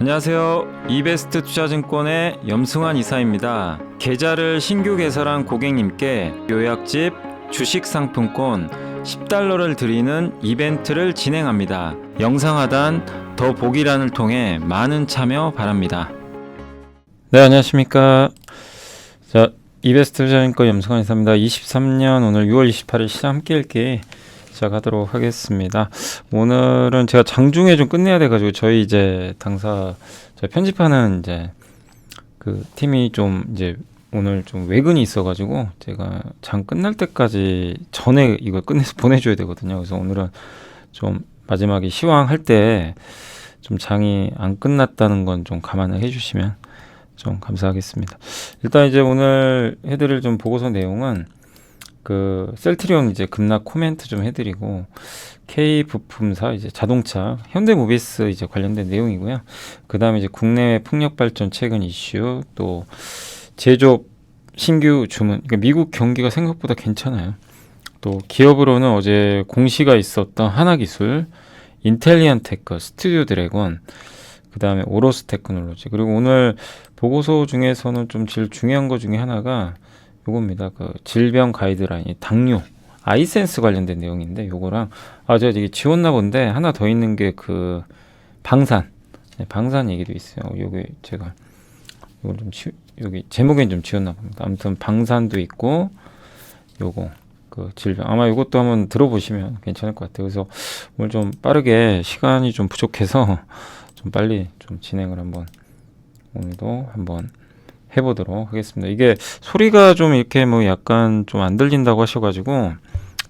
안녕하세요. 이베스트 투자증권의 염승환 이사입니다. 계좌를 신규 개설한 고객님께 요약집 주식 상품권 10달러를 드리는 이벤트를 진행합니다. 영상 하단 더 보기란을 통해 많은 참여 바랍니다. 네, 안녕하십니까. 자, 이베스트 투자증권 염승환 이사입니다. 23년 오늘 6월 28일 시장 함께 읽기 시작하도록 하겠습니다. 오늘은 제가 장중에 좀 끝내야 돼가지고 저희 이제 당사 저희 편집하는 이제 그 팀이 좀 이제 오늘 좀 외근이 있어가지고 제가 장 끝날 때까지 전에 이걸 끝내서 보내줘야 되거든요. 그래서 오늘은 좀 마지막에 시황할 때 좀 장이 안 끝났다는 건 좀 감안을 해주시면 좀 감사하겠습니다. 일단 이제 오늘 해드릴 좀 보고서 내용은 그 셀트리온 이제 급락 코멘트 좀 해드리고 K 부품사 이제 자동차 현대모비스 이제 관련된 내용이고요. 그 다음에 이제 국내외 풍력 발전 최근 이슈 또 제조업 신규 주문 그러니까 미국 경기가 생각보다 괜찮아요. 또 기업으로는 어제 공시가 있었던 하나기술, 인텔리언테크, 스튜디오 드래곤 그 다음에 오로스 테크놀로지 그리고 오늘 보고서 중에서는 좀 제일 중요한 것 중에 하나가 요겁니다. 그 질병 가이드라인, 당뇨, 아이센스 관련된 내용인데 요거랑 제가 이게 지웠나 본데 하나 더 있는 게 그 방산, 방산 얘기도 있어요. 요게 제가 이걸 좀 여기 제목엔 좀 지웠나 봅니다. 아무튼 방산도 있고 요거 그 질병 아마 요것도 한번 들어보시면 괜찮을 것 같아요. 그래서 오늘 좀 빠르게 시간이 좀 부족해서 좀 빨리 좀 진행을 한번 오늘도 한번 해보도록 하겠습니다. 이게 소리가 좀 이렇게 뭐 약간 좀 안 들린다고 하셔가지고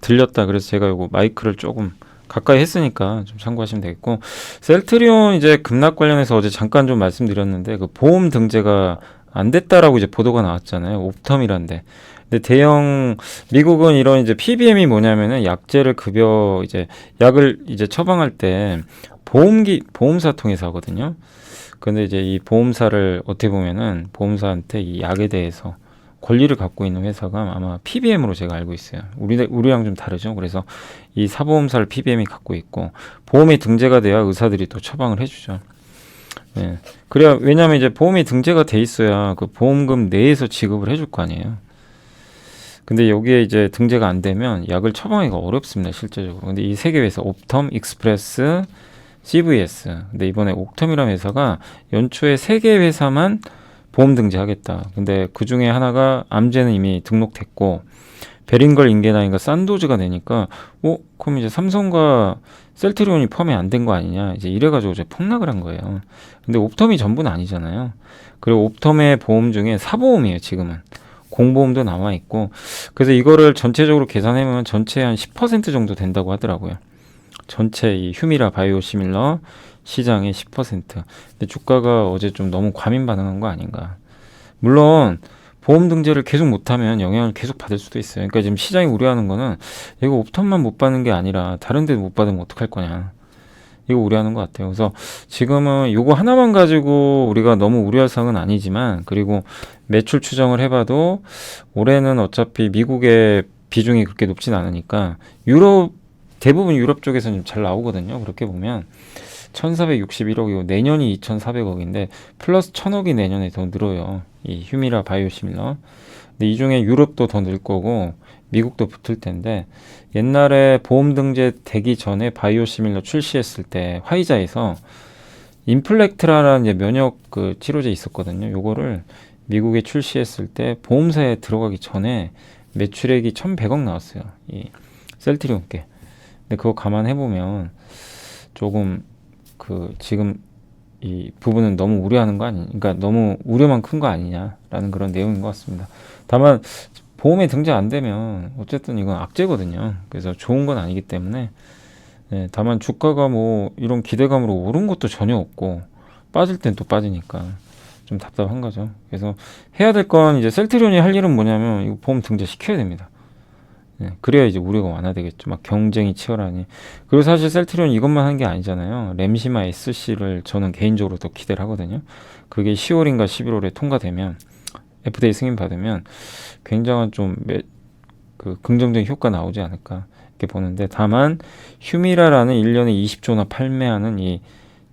들렸다 그래서 제가 요거 마이크를 조금 가까이 했으니까 좀 참고하시면 되겠고 셀트리온 이제 급락 관련해서 어제 잠깐 좀 말씀드렸는데 그 보험 등재가 안 됐다라고 이제 보도가 나왔잖아요. 옵텀이란데. 근데 대형 미국은 이런 이제 PBM이 뭐냐면은 약제를 급여 이제 약을 이제 처방할 때 보험사 통해서 하거든요. 근데 이제 이 보험사를 어떻게 보면은 보험사한테 이 약에 대해서 권리를 갖고 있는 회사가 아마 PBM으로 제가 알고 있어요. 우리랑 좀 다르죠. 그래서 이 사보험사를 PBM이 갖고 있고 보험이 등재가 돼야 의사들이 또 처방을 해주죠. 네. 그래야 왜냐하면 이제 보험이 등재가 돼 있어야 그 보험금 내에서 지급을 해줄 거 아니에요. 근데 여기에 이제 등재가 안 되면 약을 처방하기가 어렵습니다. 실제적으로. 근데 이 세 개 회사 옵텀, 익스프레스, CVS. 근데 이번에 옥텀이라는 회사가 연초에 3개 회사만 보험 등재하겠다. 근데 그 중에 하나가 암제는 이미 등록됐고 베링걸 인게나인가 산도즈가 되니까 그럼 이제 삼성과 셀트리온이 포함이 안 된 거 아니냐. 이제 이래가지고 이제 폭락을 한 거예요. 근데 옵텀이 전부는 아니잖아요. 그리고 옵텀의 보험 중에 사보험이에요. 지금은. 공보험도 남아있고 그래서 이거를 전체적으로 계산해보면 전체 한 10% 정도 된다고 하더라고요. 전체 이 휴미라 바이오시밀러 시장의 10%. 근데 주가가 어제 좀 너무 과민 반응한 거 아닌가. 물론 보험 등재를 계속 못하면 영향을 계속 받을 수도 있어요. 그러니까 지금 시장이 우려하는 거는 이거 옵텀만 못 받는 게 아니라 다른 데도 못 받으면 어떡할 거냐. 이거 우려하는 것 같아요. 그래서 지금은 이거 하나만 가지고 우리가 너무 우려할 상은 아니지만 그리고 매출 추정을 해봐도 올해는 어차피 미국의 비중이 그렇게 높진 않으니까 대부분 유럽 쪽에서는 좀 잘 나오거든요. 그렇게 보면 1461억이고 내년이 2400억인데 플러스 1000억이 내년에 더 늘어요. 이 휴미라 바이오시밀러. 근데 이 중에 유럽도 더 늘 거고 미국도 붙을 텐데 옛날에 보험 등재 되기 전에 바이오시밀러 출시했을 때 화이자에서 인플렉트라라는 이제 면역 그 치료제 있었거든요. 요거를 미국에 출시했을 때 보험사에 들어가기 전에 매출액이 1100억 나왔어요. 이 셀트리온께. 근데 그거 감안해보면 조금 그 지금 이 부분은 너무 우려하는 거 그러니까 너무 우려만 큰 거 아니냐라는 그런 내용인 것 같습니다. 다만 보험에 등재 안 되면 어쨌든 이건 악재거든요. 그래서 좋은 건 아니기 때문에 다만 주가가 뭐 이런 기대감으로 오른 것도 전혀 없고 빠질 땐 또 빠지니까 좀 답답한 거죠. 그래서 해야 될 건 이제 셀트리온이 할 일은 뭐냐면 이거 보험 등재 시켜야 됩니다. 그래야 이제 우려가 완화되겠죠. 막 경쟁이 치열하니. 그리고 사실 셀트리온 이것만 한 게 아니잖아요. 램시마 SC를 저는 개인적으로 더 기대를 하거든요. 그게 10월인가 11월에 통과되면 FDA 승인 받으면 굉장한 좀 그 긍정적인 효과 나오지 않을까 이렇게 보는데 다만 휴미라라는 1년에 20조나 판매하는 이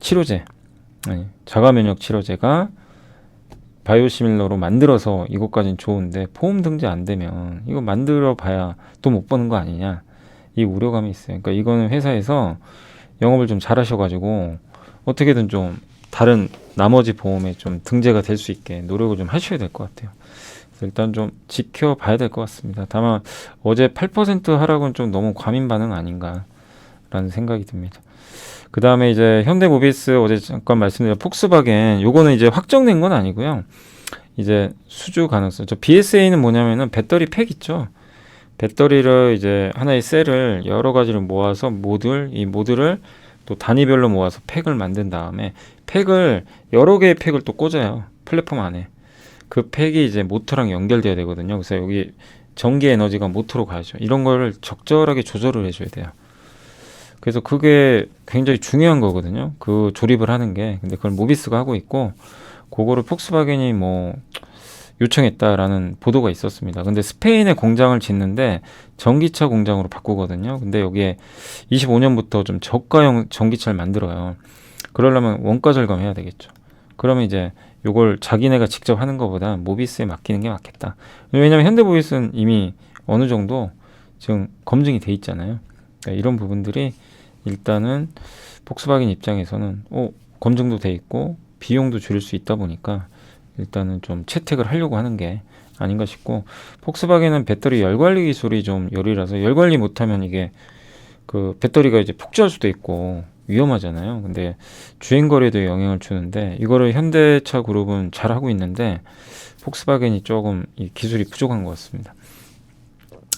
치료제 자가 면역 치료제가 바이오시밀러로 만들어서 이것까진 좋은데 보험 등재 안 되면 이거 만들어 봐야 또 못 버는 거 아니냐, 이 우려감이 있어요. 그러니까 이거는 회사에서 영업을 좀 잘하셔가지고 어떻게든 좀 다른 나머지 보험에 좀 등재가 될 수 있게 노력을 좀 하셔야 될 것 같아요. 그래서 일단 좀 지켜봐야 될 것 같습니다. 다만 어제 8% 하락은 좀 너무 과민 반응 아닌가라는 생각이 듭니다. 그 다음에 이제 현대모비스 어제 잠깐 말씀드린 폭스바겐, 요거는 이제 확정된 건 아니고요. 이제 수주 가능성. 저 BSA는 뭐냐면은 배터리 팩 있죠. 배터리를 이제 하나의 셀을 여러 가지를 모아서 이 모듈을 또 단위별로 모아서 팩을 만든 다음에 팩을 여러 개의 팩을 또 꽂아요. 플랫폼 안에. 그 팩이 이제 모터랑 연결돼야 되거든요. 그래서 여기 전기 에너지가 모터로 가야죠. 이런 거를 적절하게 조절을 해줘야 돼요. 그래서 그게 굉장히 중요한 거거든요. 그 조립을 하는 게. 근데 그걸 모비스가 하고 있고, 그거를 폭스바겐이 뭐 요청했다라는 보도가 있었습니다. 근데 스페인에 공장을 짓는데 전기차 공장으로 바꾸거든요. 근데 여기에 25년부터 좀 저가형 전기차를 만들어요. 그러려면 원가 절감해야 되겠죠. 그러면 이제 요걸 자기네가 직접 하는 것보다 모비스에 맡기는 게 맞겠다. 왜냐면 현대모비스는 이미 어느 정도 지금 검증이 돼 있잖아요. 그러니까 이런 부분들이 일단은 폭스바겐 입장에서는 검증도 돼 있고 비용도 줄일 수 있다 보니까 일단은 좀 채택을 하려고 하는 게 아닌가 싶고, 폭스바겐은 배터리 열 관리 기술이 좀 열이라서 열 관리 못하면 이게 그 배터리가 이제 폭주할 수도 있고 위험하잖아요. 근데 주행 거리에도 영향을 주는데 이거를 현대차 그룹은 잘 하고 있는데 폭스바겐이 조금 이 기술이 부족한 것 같습니다.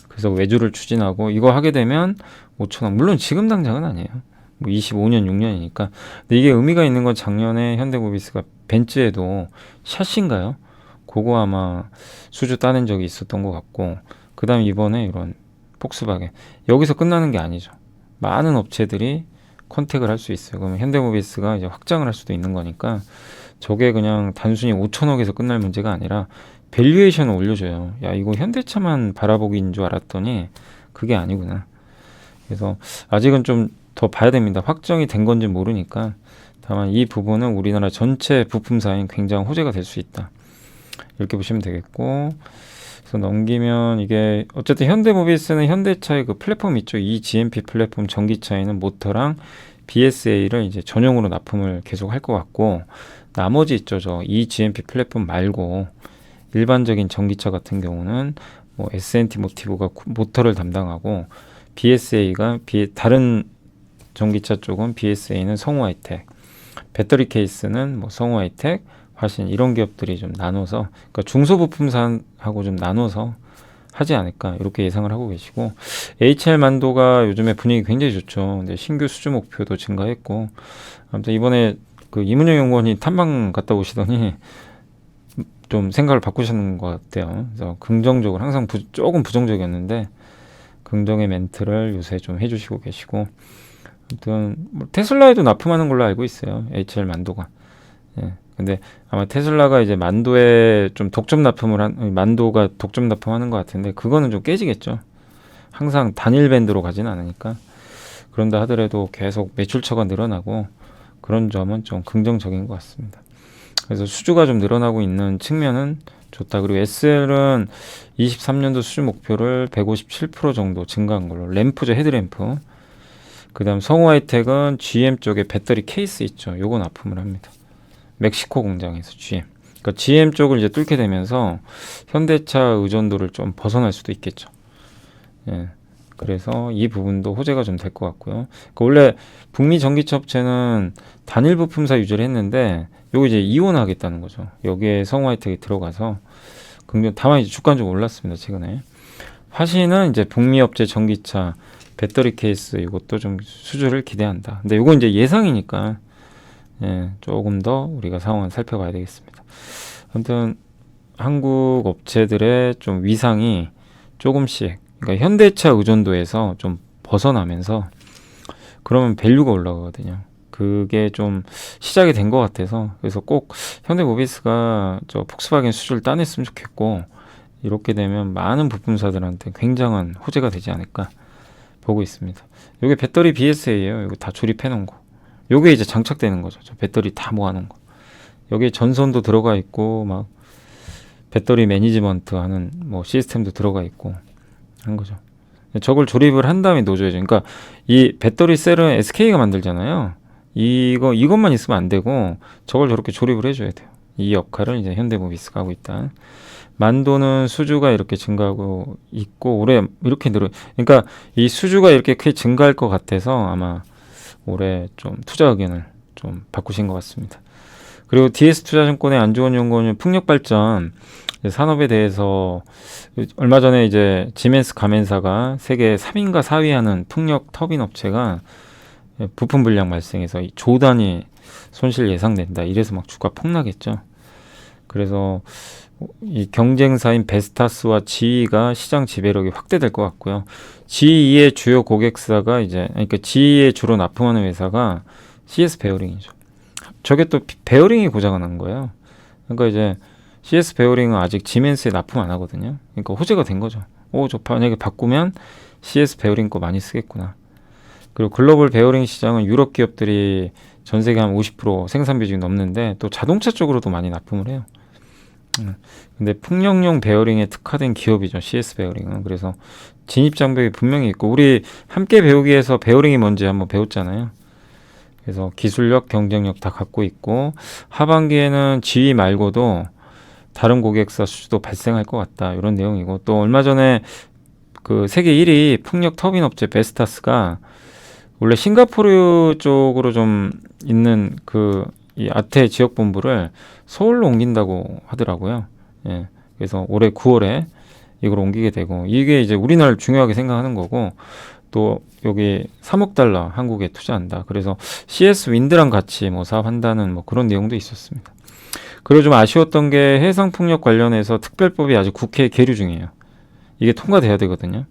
그래서 외주를 추진하고 이거 하게 되면 5천억, 물론 지금 당장은 아니에요. 뭐 25년, 6년이니까. 근데 이게 의미가 있는 건 작년에 현대모비스가 벤츠에도 샷인가요? 그거 아마 수주 따낸 적이 있었던 것 같고, 그 다음 이번에 이런 폭스바겐. 여기서 끝나는 게 아니죠. 많은 업체들이 컨택을 할 수 있어요. 그러면 현대모비스가 이제 확장을 할 수도 있는 거니까 저게 그냥 단순히 5천억에서 끝날 문제가 아니라 밸류에이션을 올려줘요. 야, 이거 현대차만 바라보기인 줄 알았더니 그게 아니구나. 그래서 아직은 좀 더 봐야 됩니다. 확정이 된 건지 모르니까. 다만 이 부분은 우리나라 전체 부품사인 굉장히 호재가 될 수 있다. 이렇게 보시면 되겠고, 그래서 넘기면 이게 어쨌든 현대모비스는 현대차의 그 플랫폼 있죠. 이 GMP 플랫폼 전기차에는 모터랑 BSA를 이제 전용으로 납품을 계속 할 것 같고, 나머지 있죠. 저 이 GMP 플랫폼 말고 일반적인 전기차 같은 경우는 뭐 S&T 모티브가 모터를 담당하고, BSA가 다른 전기차 쪽은 BSA는 성우하이텍, 배터리 케이스는 뭐 성우하이텍, 화신 이런 기업들이 좀 나눠서, 그러니까 중소부품사하고 좀 나눠서 하지 않을까 이렇게 예상을 하고 계시고, HR 만도가 요즘에 분위기 굉장히 좋죠. 근데 신규 수주 목표도 증가했고, 아무튼 이번에 그 이문영 연구원이 탐방 갔다 오시더니 좀 생각을 바꾸시는 것 같아요. 그래서 긍정적으로, 항상 조금 부정적이었는데 긍정의 멘트를 요새 좀 해주시고 계시고, 아무튼 뭐 테슬라에도 납품하는 걸로 알고 있어요. HR 만도가. 예. 근데 아마 테슬라가 이제 만도에 좀 만도가 독점 납품하는 것 같은데 그거는 좀 깨지겠죠. 항상 단일 밴드로 가진 않으니까. 그런다 하더라도 계속 매출처가 늘어나고 그런 점은 좀 긍정적인 것 같습니다. 그래서 수주가 좀 늘어나고 있는 측면은 좋다. 그리고 SL은 23년도 수주 목표를 157% 정도 증가한 걸로. 램프죠, 헤드램프. 그 다음 성우하이텍은 GM 쪽에 배터리 케이스 있죠. 요거 납품을 합니다. 멕시코 공장에서 GM. 그러니까 GM 쪽을 이제 뚫게 되면서 현대차 의존도를 좀 벗어날 수도 있겠죠. 예. 그래서 이 부분도 호재가 좀 될 것 같고요. 그러니까 원래 북미 전기차 업체는 단일 부품사 유지를 했는데 요거 이제 이원하겠다는 거죠. 여기에 성우하이텍이 들어가서 다만 이제 주가는 좀 올랐습니다. 최근에. 화신은 이제 북미 업체 전기차 배터리 케이스 이것도 좀 수주를 기대한다. 근데 이건 이제 예상이니까 조금 더 우리가 상황을 살펴봐야 되겠습니다. 아무튼 한국 업체들의 좀 위상이 조금씩, 그러니까 현대차 의존도에서 좀 벗어나면서 그러면 밸류가 올라가거든요. 그게 좀 시작이 된 것 같아서, 그래서 꼭 현대모비스가 저 폭스바겐 수주를 따냈으면 좋겠고, 이렇게 되면 많은 부품사들한테 굉장한 호재가 되지 않을까 보고 있습니다. 이게 배터리 BSA예요. 이거 다 조립해 놓은 거. 요게 이제 장착되는 거죠. 저 배터리 다 모아놓은 거. 여기에 전선도 들어가 있고 막 배터리 매니지먼트 하는 뭐 시스템도 들어가 있고 한 거죠. 저걸 조립을 한 다음에 넣어줘야죠. 그러니까 이 배터리 셀은 SK가 만들잖아요. 이것만 있으면 안 되고 저걸 저렇게 조립을 해줘야 돼요. 이 역할을 이제 현대모비스가 하고 있다. 만도는 수주가 이렇게 증가하고 있고 올해 이렇게 그러니까 이 수주가 이렇게 크게 증가할 것 같아서 아마 올해 좀 투자 의견을 좀 바꾸신 것 같습니다. 그리고 DS투자증권의 안주원 연구원은 풍력발전 산업에 대해서 얼마 전에 이제 지멘스 가멘사가 세계 3위인가 4위 하는 풍력 터빈 업체가 부품 불량 발생해서 조 단위 손실 예상된다. 이래서 막 주가 폭락했죠. 그래서 이 경쟁사인 베스타스와 GE가 시장 지배력이 확대될 것 같고요. GE의 주요 고객사가 그러니까 GE에 주로 납품하는 회사가 CS 베어링이죠. 저게 또 베어링이 고장이 난 거예요. 그러니까 이제 CS 베어링은 아직 지멘스에 납품 안 하거든요. 그러니까 호재가 된 거죠. 저 만약에 바꾸면 CS 베어링 거 많이 쓰겠구나. 그리고 글로벌 베어링 시장은 유럽 기업들이 전 세계 한 50% 생산 비중이 넘는데 또 자동차 쪽으로도 많이 납품을 해요. 근데 풍력용 베어링에 특화된 기업이죠. CS 베어링은. 그래서 진입 장벽이 분명히 있고 우리 함께 배우기에서 베어링이 뭔지 한번 배웠잖아요. 그래서 기술력, 경쟁력 다 갖고 있고 하반기에는 GE 말고도 다른 고객사 수주도 발생할 것 같다. 이런 내용이고 또 얼마 전에 그 세계 1위 풍력 터빈 업체 베스타스가 원래 싱가포르 쪽으로 좀 있는 이 아태 지역 본부를 서울로 옮긴다고 하더라고요. 예. 그래서 올해 9월에 이걸 옮기게 되고 이게 이제 우리나라를 중요하게 생각하는 거고 또 여기 3억 달러 한국에 투자한다. 그래서 CS 윈드랑 같이 뭐 사업한다는 뭐 그런 내용도 있었습니다. 그리고 좀 아쉬웠던 게 해상풍력 관련해서 특별법이 아직 국회에 계류 중이에요. 이게 통과돼야 되거든요.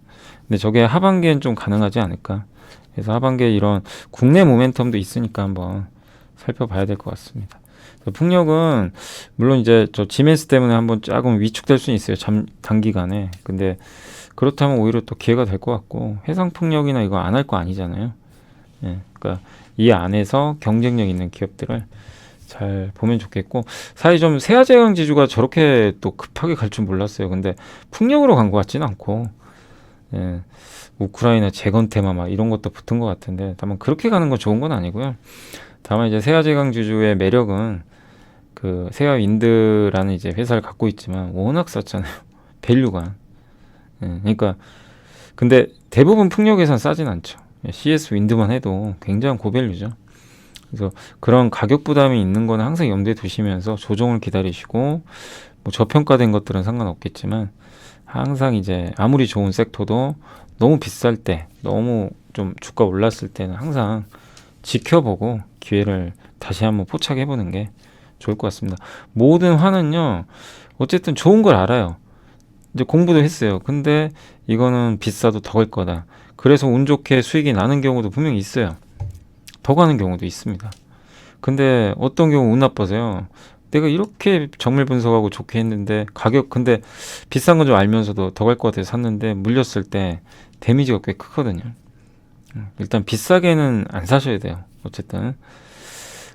근데 저게 하반기엔 좀 가능하지 않을까. 그래서 하반기에 이런 국내 모멘텀도 있으니까 한번 살펴봐야 될 것 같습니다. 풍력은 물론 이제 저 지멘스 때문에 한번 조금 위축될 수는 있어요. 단기간에. 근데 그렇다면 오히려 또 기회가 될 것 같고 해상풍력이나 이거 안 할 거 아니잖아요. 예, 그러니까 이 안에서 경쟁력 있는 기업들을 잘 보면 좋겠고 사실 좀 세아제강 지주가 저렇게 또 급하게 갈 줄 몰랐어요. 근데 풍력으로 간 것 같지는 않고 예, 우크라이나 재건 테마 막 이런 것도 붙은 것 같은데 다만 그렇게 가는 건 좋은 건 아니고요. 다만 이제 세아제강 지주의 매력은 그 세아윈드라는 이제 회사를 갖고 있지만 워낙 쌌잖아요. 밸류가. 예, 그러니까 근데 대부분 풍력에선 싸진 않죠. CS 윈드만 해도 굉장히 고밸류죠. 그래서 그런 가격 부담이 있는 거는 항상 염두에 두시면서 조정을 기다리시고 뭐 저평가된 것들은 상관없겠지만 항상 이제 아무리 좋은 섹터도 너무 비쌀 때 너무 좀 주가 올랐을 때는 항상 지켜보고 기회를 다시 한번 포착해 보는 게 좋을 것 같습니다. 모든 화는요 어쨌든 좋은 걸 알아요. 이제 공부도 했어요. 근데 이거는 비싸도 더 갈 거다. 그래서 운 좋게 수익이 나는 경우도 분명히 있어요. 더 가는 경우도 있습니다. 근데 어떤 경우 운 나빠서요. 내가 이렇게 정밀 분석하고 좋게 했는데 가격 근데 비싼 건 좀 알면서도 더 갈 것 같아서 샀는데 물렸을 때 데미지가 꽤 크거든요. 일단 비싸게는 안 사셔야 돼요. 어쨌든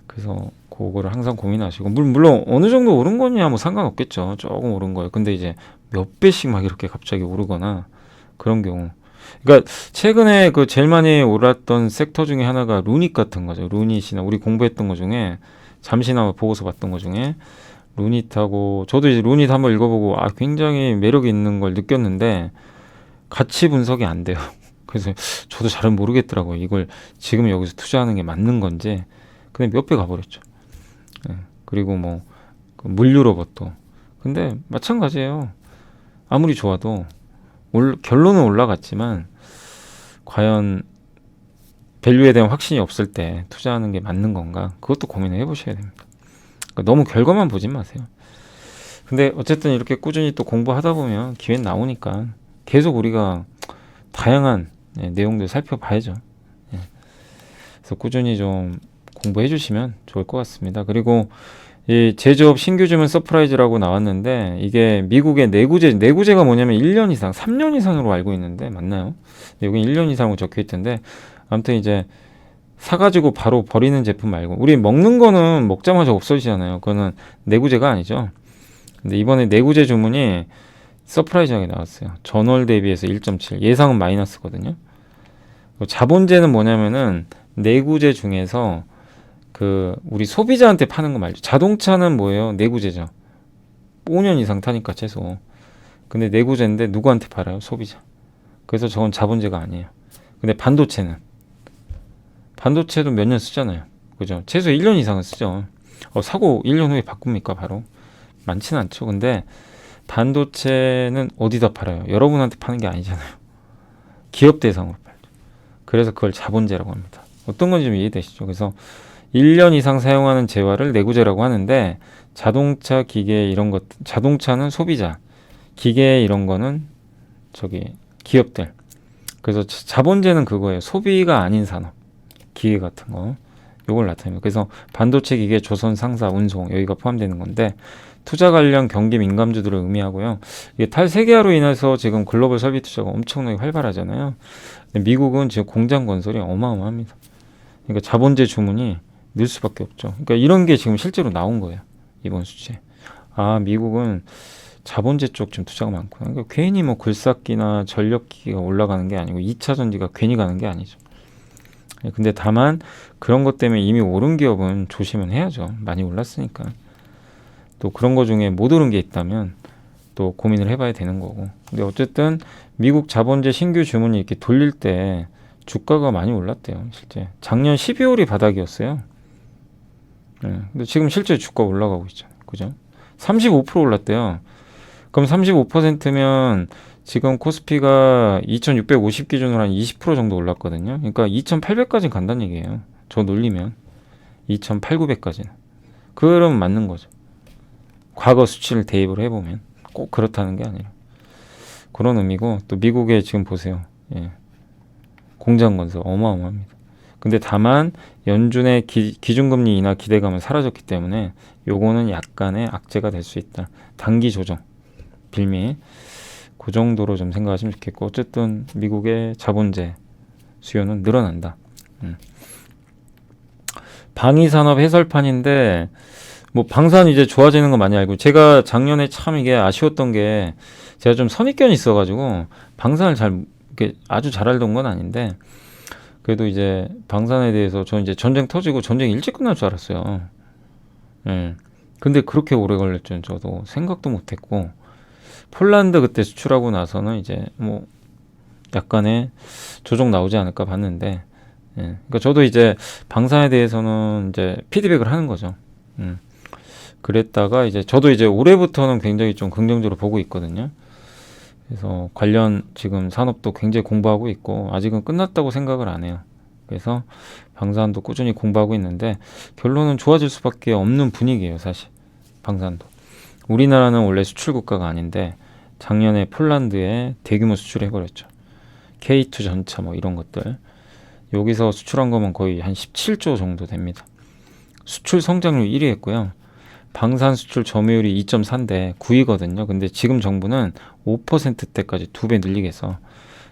그래서 그거를 항상 고민하시고 물론 어느 정도 오른 거냐 뭐 상관없겠죠. 조금 오른 거예요. 근데 이제 몇 배씩 막 이렇게 갑자기 오르거나 그런 경우 그러니까 최근에 그 제일 많이 올랐던 섹터 중에 하나가 루닛 같은 거죠. 루닛이나 우리 공부했던 거 중에 잠시나마 보고서 봤던 거 중에 루닛하고 저도 이제 루닛 한번 읽어보고 굉장히 매력 있는 걸 느꼈는데 가치 분석이 안 돼요. 그래서 저도 잘은 모르겠더라고요. 이걸 지금 여기서 투자하는 게 맞는 건지. 근데 몇 배 가버렸죠. 네. 그리고 뭐 그 물류 로봇도. 근데 마찬가지예요. 아무리 좋아도 결론은 올라갔지만 과연 밸류에 대한 확신이 없을 때 투자하는 게 맞는 건가? 그것도 고민을 해보셔야 됩니다. 그러니까 너무 결과만 보지 마세요. 근데 어쨌든 이렇게 꾸준히 또 공부하다 보면 기회는 나오니까 계속 우리가 다양한 내용들 살펴봐야죠. 그래서 꾸준히 좀 공부해 주시면 좋을 것 같습니다. 그리고 이 제조업 신규 주문 서프라이즈라고 나왔는데 이게 미국의 내구제가 뭐냐면 1년 이상, 3년 이상으로 알고 있는데 맞나요? 여기 1년 이상으로 적혀 있던데 아무튼 이제 사가지고 바로 버리는 제품 말고, 우리 먹는 거는 먹자마자 없어지잖아요. 그거는 내구재가 아니죠. 근데 이번에 내구재 주문이 서프라이즈하게 나왔어요. 전월 대비해서 1.7, 예상은 마이너스거든요. 자본재는 뭐냐면은 내구재 중에서 그 우리 소비자한테 파는 거 말죠. 자동차는 뭐예요? 내구재죠. 5년 이상 타니까 최소. 근데 내구재인데 누구한테 팔아요? 소비자. 그래서 저건 자본재가 아니에요. 근데 반도체도 몇 년 쓰잖아요. 그죠? 최소 1년 이상은 쓰죠. 사고 1년 후에 바꿉니까? 바로? 많지는 않죠. 근데 반도체는 어디다 팔아요? 여러분한테 파는 게 아니잖아요. 기업 대상으로 팔죠. 그래서 그걸 자본재라고 합니다. 어떤 건지 좀 이해되시죠? 그래서 1년 이상 사용하는 재화를 내구재라고 하는데, 자동차, 기계 이런 것, 자동차는 소비자, 기계 이런 거는 저기 기업들. 그래서 자본재는 그거예요. 소비가 아닌 산업, 기계 같은 거, 요걸 나타냅니다. 그래서 반도체, 기계, 조선, 상사, 운송 여기가 포함되는 건데, 투자 관련 경기 민감주들을 의미하고요. 이게 탈세계화로 인해서 지금 글로벌 설비 투자가 엄청나게 활발하잖아요. 근데 미국은 지금 공장 건설이 어마어마합니다. 그러니까 자본재 주문이 늘 수밖에 없죠. 그러니까 이런 게 지금 실제로 나온 거예요. 이번 수치에. 아, 미국은 자본재 쪽 좀 투자가 많구나. 그러니까 괜히 뭐 글삭기나 전력기가 올라가는 게 아니고 2차 전지가 괜히 가는 게 아니죠. 근데 다만 그런 것 때문에 이미 오른 기업은 조심은 해야죠. 많이 올랐으니까. 또 그런 거 중에 못 오른 게 있다면 또 고민을 해봐야 되는 거고. 근데 어쨌든 미국 자본재 신규 주문이 이렇게 돌릴 때 주가가 많이 올랐대요. 실제 작년 12월이 바닥이었어요. 근데 지금 실제 주가 올라가고 있잖아요. 그죠? 35% 올랐대요. 그럼 35%면 지금 코스피가 2650 기준으로 한 20% 정도 올랐거든요. 그러니까 2800까지 간다는 얘기예요. 저 놀리면 2800까지는. 그러면 맞는 거죠. 과거 수치를 대입을 해보면 꼭 그렇다는 게 아니라 그런 의미고, 또 미국에 지금 보세요. 공장 건설 어마어마합니다. 근데 다만 연준의 기준금리 인하 기대감은 사라졌기 때문에 요거는 약간의 악재가 될 수 있다. 단기 조정, 빌미, 그 정도로 좀 생각하시면 좋겠고, 어쨌든 미국의 자본재 수요는 늘어난다. 방위산업 해설판인데, 뭐 방산 이제 좋아지는 거 많이 알고, 제가 작년에 참 이게 아쉬웠던 게, 제가 좀 선입견이 있어가지고 방산을 이렇게 아주 잘 알던 건 아닌데, 그래도 이제 방산에 대해서 저는 이제 전쟁 터지고 전쟁이 일찍 끝날 줄 알았어요. 근데 그렇게 오래 걸릴 줄은 저도 생각도 못했고, 폴란드 그때 수출하고 나서는 이제 뭐 약간의 조정 나오지 않을까 봤는데, 그러니까 저도 이제 방산에 대해서는 이제 피드백을 하는 거죠. 그랬다가 이제 저도 이제 올해부터는 굉장히 좀 긍정적으로 보고 있거든요. 그래서 관련 지금 산업도 굉장히 공부하고 있고, 아직은 끝났다고 생각을 안 해요. 그래서 방산도 꾸준히 공부하고 있는데, 결론은 좋아질 수밖에 없는 분위기예요, 사실. 방산도. 우리나라는 원래 수출 국가가 아닌데 작년에 폴란드에 대규모 수출을 해버렸죠. K2 전차 뭐 이런 것들. 여기서 수출한 거면 거의 한 17조 정도 됩니다. 수출 성장률 1위 했고요. 방산 수출 점유율이 2.4인데 9위거든요. 근데 지금 정부는 5%대까지 2배 늘리겠어.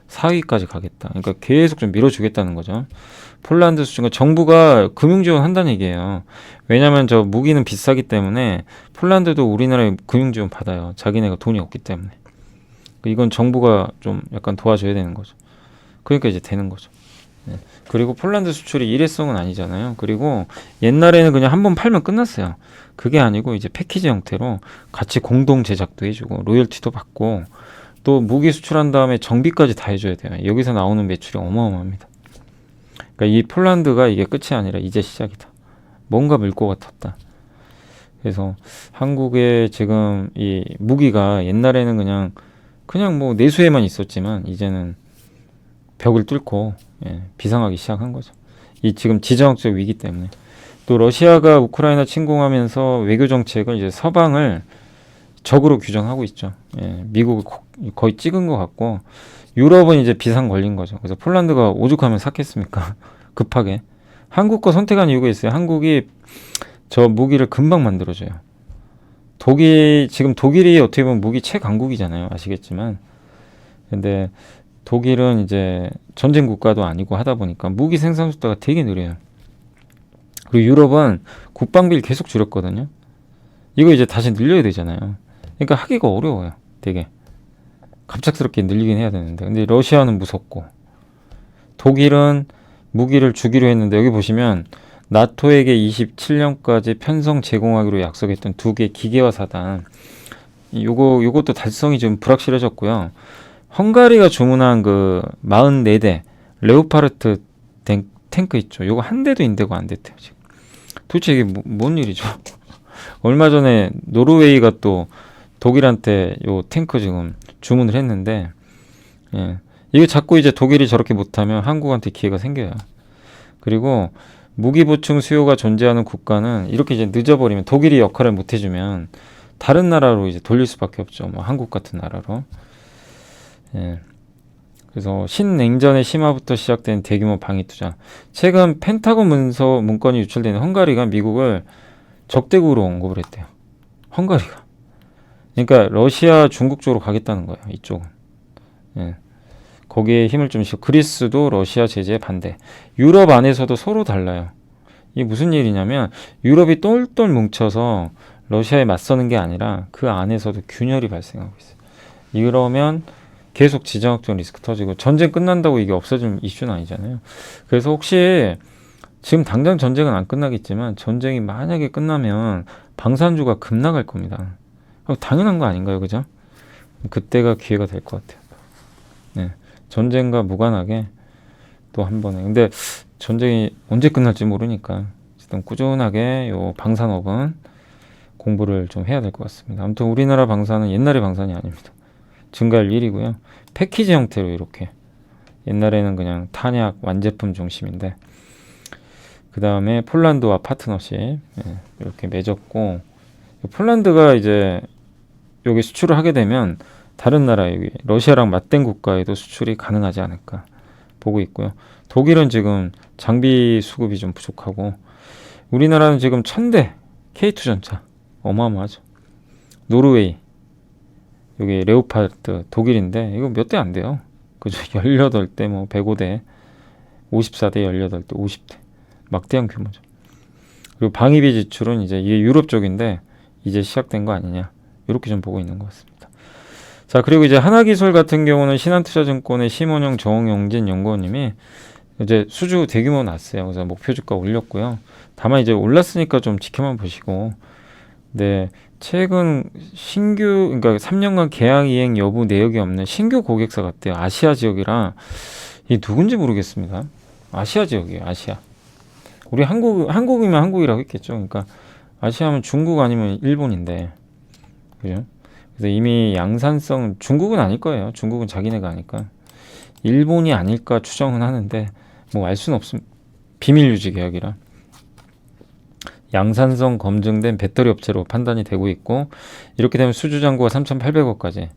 4위까지 가겠다. 그러니까 계속 좀 밀어주겠다는 거죠. 폴란드 수출은 정부가 금융 지원한다는 얘기예요. 왜냐하면 저 무기는 비싸기 때문에 폴란드도 우리나라에 금융 지원 받아요. 자기네가 돈이 없기 때문에. 이건 정부가 좀 약간 도와줘야 되는 거죠. 그러니까 이제 되는 거죠. 그리고 폴란드 수출이 일회성은 아니잖아요. 그리고 옛날에는 그냥 한 번 팔면 끝났어요. 그게 아니고 이제 패키지 형태로 같이 공동 제작도 해주고 로열티도 받고, 또 무기 수출한 다음에 정비까지 다 해줘야 돼요. 여기서 나오는 매출이 어마어마합니다. 그러니까 이 폴란드가 이게 끝이 아니라 이제 시작이다. 뭔가 물꼬가 텄다. 그래서 한국의 지금 이 무기가 옛날에는 그냥 뭐 내수에만 있었지만 이제는 벽을 뚫고 비상하기 시작한 거죠. 이 지금 지정학적 위기 때문에. 또 러시아가 우크라이나 침공하면서 외교 정책을 이제 서방을 적으로 규정하고 있죠. 미국을 거의 찍은 것 같고, 유럽은 이제 비상 걸린 거죠. 그래서 폴란드가 오죽하면 샀겠습니까? 급하게. 한국 거 선택한 이유가 있어요. 한국이 저 무기를 금방 만들어줘요. 지금 독일이 어떻게 보면 무기 최강국이잖아요. 아시겠지만. 근데 독일은 이제 전쟁 국가도 아니고 하다 보니까 무기 생산 속도가 되게 느려요. 그리고 유럽은 국방비를 계속 줄였거든요. 이거 이제 다시 늘려야 되잖아요. 그러니까 하기가 어려워요. 되게 갑작스럽게 늘리긴 해야 되는데, 근데 러시아는 무섭고, 독일은 무기를 주기로 했는데, 여기 보시면 나토에게 27년까지 편성 제공하기로 약속했던 2개 기계화 사단, 요것도 달성이 좀 불확실해졌고요. 헝가리가 주문한 그 44대 레오파르트 탱크 있죠. 요거 한 대도 인대고 안 됐대요, 지금. 도대체 이게 뭔 일이죠? 얼마 전에 노르웨이가 또 독일한테 요 탱크 지금 주문을 했는데, 예. 이게 자꾸 이제 독일이 저렇게 못하면 한국한테 기회가 생겨요. 그리고 무기 보충 수요가 존재하는 국가는 이렇게 이제 늦어버리면, 독일이 역할을 못 해주면 다른 나라로 이제 돌릴 수밖에 없죠. 뭐 한국 같은 나라로. 예. 그래서 신냉전의 심화부터 시작된 대규모 방위 투자. 최근 펜타곤 문건이 유출되는 헝가리가 미국을 적대국으로 언급을 했대요. 헝가리가. 그러니까 러시아, 중국 쪽으로 가겠다는 거예요. 이쪽은. 예. 거기에 힘을 좀 실고, 그리스도 러시아 제재에 반대. 유럽 안에서도 서로 달라요. 이게 무슨 일이냐면 유럽이 똘똘 뭉쳐서 러시아에 맞서는 게 아니라 그 안에서도 균열이 발생하고 있어요. 이러면 계속 지정학적 리스크 터지고, 전쟁 끝난다고 이게 없어지는 이슈는 아니잖아요. 그래서 혹시 지금 당장 전쟁은 안 끝나겠지만 전쟁이 만약에 끝나면 방산주가 급락할 겁니다. 당연한 거 아닌가요, 그죠? 그때가 기회가 될 것 같아요. 네, 전쟁과 무관하게 또 한 번에. 근데 전쟁이 언제 끝날지 모르니까 일단 꾸준하게 요 방산업은 공부를 좀 해야 될 것 같습니다. 아무튼 우리나라 방산은 옛날의 방산이 아닙니다. 증가할 일이고요. 패키지 형태로 이렇게, 옛날에는 그냥 탄약 완제품 중심인데, 그 다음에 폴란드와 파트너십, 이렇게 맺었고, 폴란드가 이제 여기 수출을 하게 되면 다른 나라, 여기 러시아랑 맞댄 국가에도 수출이 가능하지 않을까 보고 있고요. 독일은 지금 장비 수급이 좀 부족하고, 우리나라는 지금 1000대 K2 전차 어마어마하죠. 노르웨이, 여기 레오파르트 독일인데 이거 몇 대 안 돼요. 그죠? 18대, 뭐 105대, 54대, 18대, 50대. 막대한 규모죠. 그리고 방위비 지출은 이제 이게 유럽 쪽인데 이제 시작된 거 아니냐, 이렇게 좀 보고 있는 것 같습니다. 자, 그리고 이제 하나기술 같은 경우는 신한투자증권의 심원영 정용진 연구원님이 이제 수주 대규모 났어요. 그래서 목표 주가 올렸고요. 다만 이제 올랐으니까 좀 지켜만 보시고, 네, 최근 신규, 그러니까 3년간 계약 이행 여부 내역이 없는 신규 고객사 같대요. 아시아 지역이라, 이 누군지 모르겠습니다. 아시아 지역이에요, 아시아. 우리 한국이면 한국이라고 했겠죠. 그러니까 아시아면 중국 아니면 일본인데, 그죠? 그래서 이미 양산성, 중국은 아닐 거예요. 중국은 자기네가 아니까. 일본이 아닐까 추정은 하는데 뭐 알 수는 없습니다. 비밀 유지 계약이라. 양산성 검증된 배터리 업체로 판단이 되고 있고, 이렇게 되면 수주 잔고가 3,800억까지.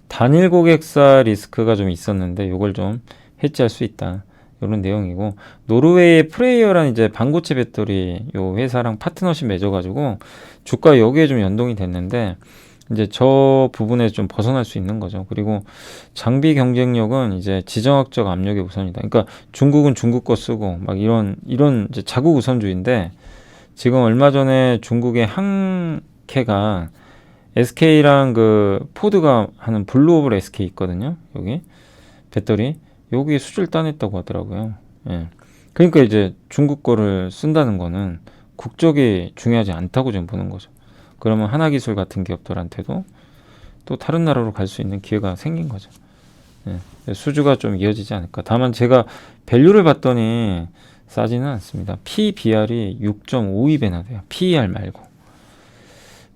단일 고객사 리스크가 좀 있었는데 이걸 좀 해지할 수 있다, 이런 내용이고, 노르웨이의 프레이어라는 이제 반고체 배터리 요 회사랑 파트너십 맺어가지고 주가 여기에 좀 연동이 됐는데, 이제 저 부분에 좀 벗어날 수 있는 거죠. 그리고 장비 경쟁력은 이제 지정학적 압력이 우선이다. 그러니까 중국은 중국 거 쓰고 막 이런 이제 자국 우선주의인데, 지금 얼마 전에 중국의 한캐가 SK랑 그 포드가 하는 블루오블 SK 있거든요. 여기 배터리 여기 수주를 따냈다고 하더라고요. 예. 그러니까 이제 중국 거를 쓴다는 거는 국적이 중요하지 않다고 좀 보는 거죠. 그러면 하나기술 같은 기업들한테도 또 다른 나라로 갈 수 있는 기회가 생긴 거죠. 예. 수주가 좀 이어지지 않을까. 다만 제가 밸류를 봤더니 싸지는 않습니다. PBR이 6.52배나 돼요. PER 말고.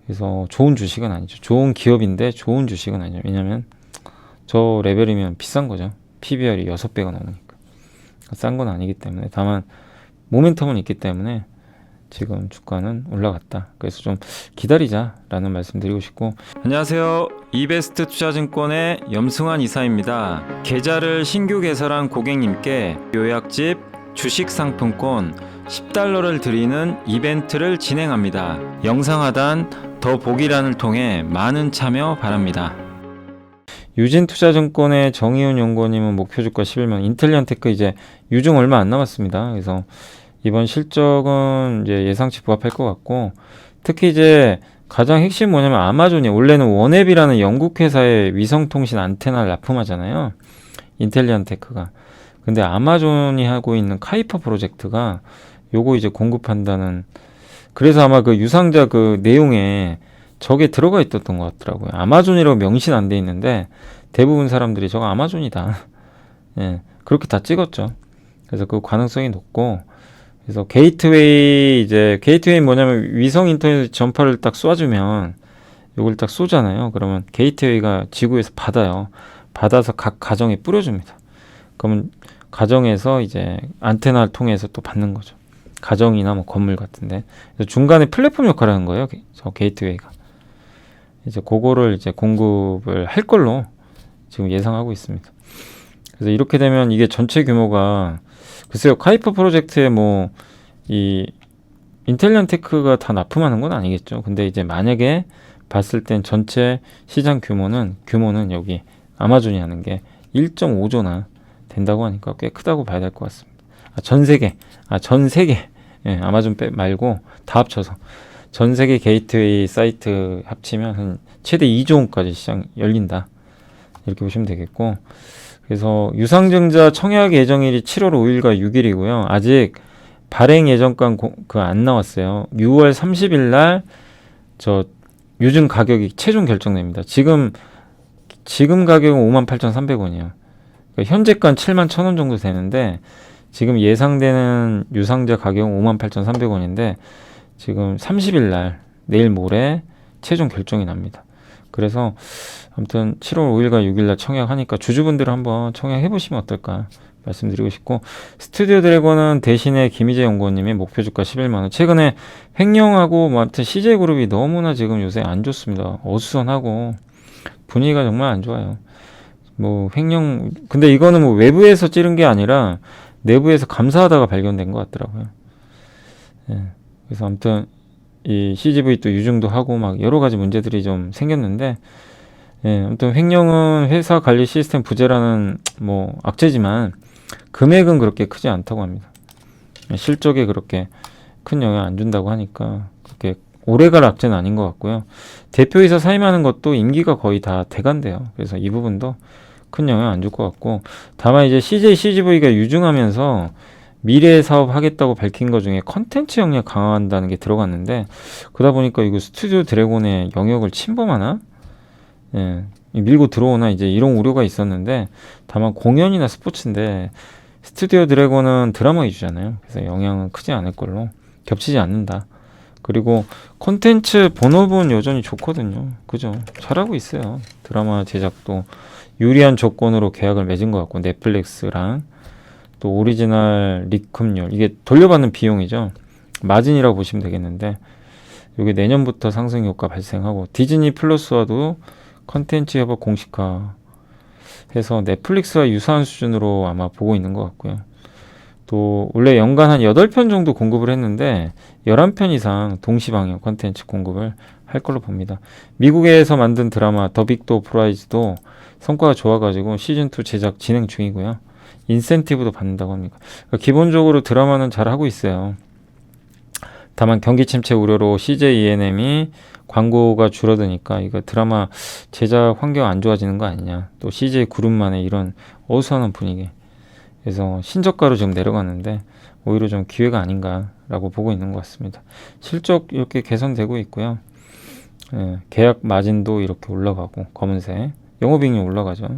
그래서 좋은 주식은 아니죠. 좋은 기업인데 좋은 주식은 아니죠. 왜냐면 저 레벨이면 비싼 거죠. PBR이 6배가 넘으니까. 싼 건 아니기 때문에. 다만 모멘텀은 있기 때문에 지금 주가는 올라갔다. 그래서 좀 기다리자라는 말씀 드리고 싶고. 안녕하세요. 이베스트 투자증권의 염승환 이사입니다. 계좌를 신규 개설한 고객님께 요약집 주식 상품권 10달러를 드리는 이벤트를 진행합니다. 영상 하단 더 보기란을 통해 많은 참여 바랍니다. 유진투자증권의 정의훈 연구원님은 목표 주가 11만, 인텔리언테크 이제 유증 얼마 안 남았습니다. 그래서 이번 실적은 이제 예상치 부합할 것 같고, 특히 이제 가장 핵심 뭐냐면 아마존이 원래는 원앱이라는 영국 회사의 위성통신 안테나를 납품하잖아요. 인텔리언테크가. 근데 아마존이 하고 있는 카이퍼 프로젝트가 요거 이제 공급한다는, 그래서 아마 그 유상자 그 내용에 저게 들어가 있었던 것 같더라고요. 아마존이라고 명시는 안 돼 있는데 대부분 사람들이 저거 아마존이다. 예, 그렇게 다 찍었죠. 그래서 그 가능성이 높고, 그래서 게이트웨이 뭐냐면 위성 인터넷 전파를 딱 쏴주면 요걸 딱 쏘잖아요. 그러면 게이트웨이가 지구에서 받아요. 받아서 각 가정에 뿌려줍니다. 그러면 가정에서 이제 안테나를 통해서 또 받는 거죠. 가정이나 뭐 건물 같은데. 그래서 중간에 플랫폼 역할을 하는 거예요. 저 게이트웨이가. 이제 그거를 이제 공급을 할 걸로 지금 예상하고 있습니다. 그래서 이렇게 되면 이게 전체 규모가, 글쎄요, 카이퍼 프로젝트에 뭐 이 인텔리언테크가 다 납품하는 건 아니겠죠. 근데 이제 만약에 봤을 땐 전체 시장 규모는 여기 아마존이 하는 게 1.5조나 된다고 하니까 꽤 크다고 봐야 될 것 같습니다. 전 세계. 예, 아마존 말고 다 합쳐서 전 세계 게이트웨이 사이트 합치면 한 최대 2조 원까지 시장 열린다. 이렇게 보시면 되겠고, 그래서 유상증자 청약 예정일이 7월 5일과 6일이고요. 아직 발행 예정가 안 나왔어요. 6월 30일 날 저 유증 가격이 최종 결정됩니다. 지금 가격은 58,300원이에요. 그러니까 현재가는 71,000원 정도 되는데 지금 예상되는 유상자 가격은 58,300원인데 지금 30일 날 내일 모레 최종 결정이 납니다. 그래서 아무튼 7월 5일과 6일 날 청약하니까 주주분들 한번 청약해 보시면 어떨까 말씀드리고 싶고, 스튜디오 드래곤은 대신에 김희재 연구원님이 목표 주가 11만원. 최근에 횡령하고 뭐 아무튼 CJ그룹이 너무나 지금 요새 안 좋습니다. 어수선하고 분위기가 정말 안 좋아요. 뭐 횡령, 근데 이거는 뭐 외부에서 찌른 게 아니라 내부에서 감사하다가 발견된 것 같더라고요. 예, 그래서 아무튼 이 CGV 또 유증도 하고 막 여러 가지 문제들이 좀 생겼는데, 예, 아무튼 횡령은 회사 관리 시스템 부재라는 뭐 악재지만 금액은 그렇게 크지 않다고 합니다. 실적에 그렇게 큰 영향 안 준다고 하니까 그렇게 오래갈 악재는 아닌 것 같고요. 대표이사 사임하는 것도 임기가 거의 다 돼간대요. 그래서 이 부분도 큰 영향 안 줄 것 같고, 다만 이제 CJCGV가 유증하면서 미래 사업 하겠다고 밝힌 것 중에 컨텐츠 역량 강화한다는 게 들어갔는데, 그러다 보니까 이거 스튜디오 드래곤의 영역을 침범하나? 예, 밀고 들어오나 이제 이런 우려가 있었는데, 다만 공연이나 스포츠인데 스튜디오 드래곤은 드라마 위주잖아요. 그래서 영향은 크지 않을 걸로, 겹치지 않는다. 그리고 콘텐츠 본업은 여전히 좋거든요. 그죠? 잘하고 있어요. 드라마 제작도 유리한 조건으로 계약을 맺은 것 같고, 넷플릭스랑 또 오리지널 리쿰률, 이게 돌려받는 비용이죠. 마진이라고 보시면 되겠는데, 이게 내년부터 상승 효과 발생하고, 디즈니 플러스와도 컨텐츠 협업 공식화 해서 넷플릭스와 유사한 수준으로 아마 보고 있는 것 같고요. 또 원래 연간 한 8편 정도 공급을 했는데 11편 이상 동시방영 컨텐츠 공급을 할 걸로 봅니다. 미국에서 만든 드라마 더 빅도 프라이즈도 성과가 좋아가지고 시즌2 제작 진행 중이고요. 인센티브도 받는다고 합니다. 그러니까 기본적으로 드라마는 잘하고 있어요. 다만 경기 침체 우려로 CJ ENM이 광고가 줄어드니까 이거 드라마 제작 환경 안 좋아지는 거 아니냐. 또 CJ 그룹만의 이런 어수선한 분위기. 그래서 신저가로 지금 내려갔는데 오히려 좀 기회가 아닌가라고 보고 있는 것 같습니다. 실적 이렇게 개선되고 있고요. 예, 계약 마진도 이렇게 올라가고, 검은색 영업이익률 올라가죠.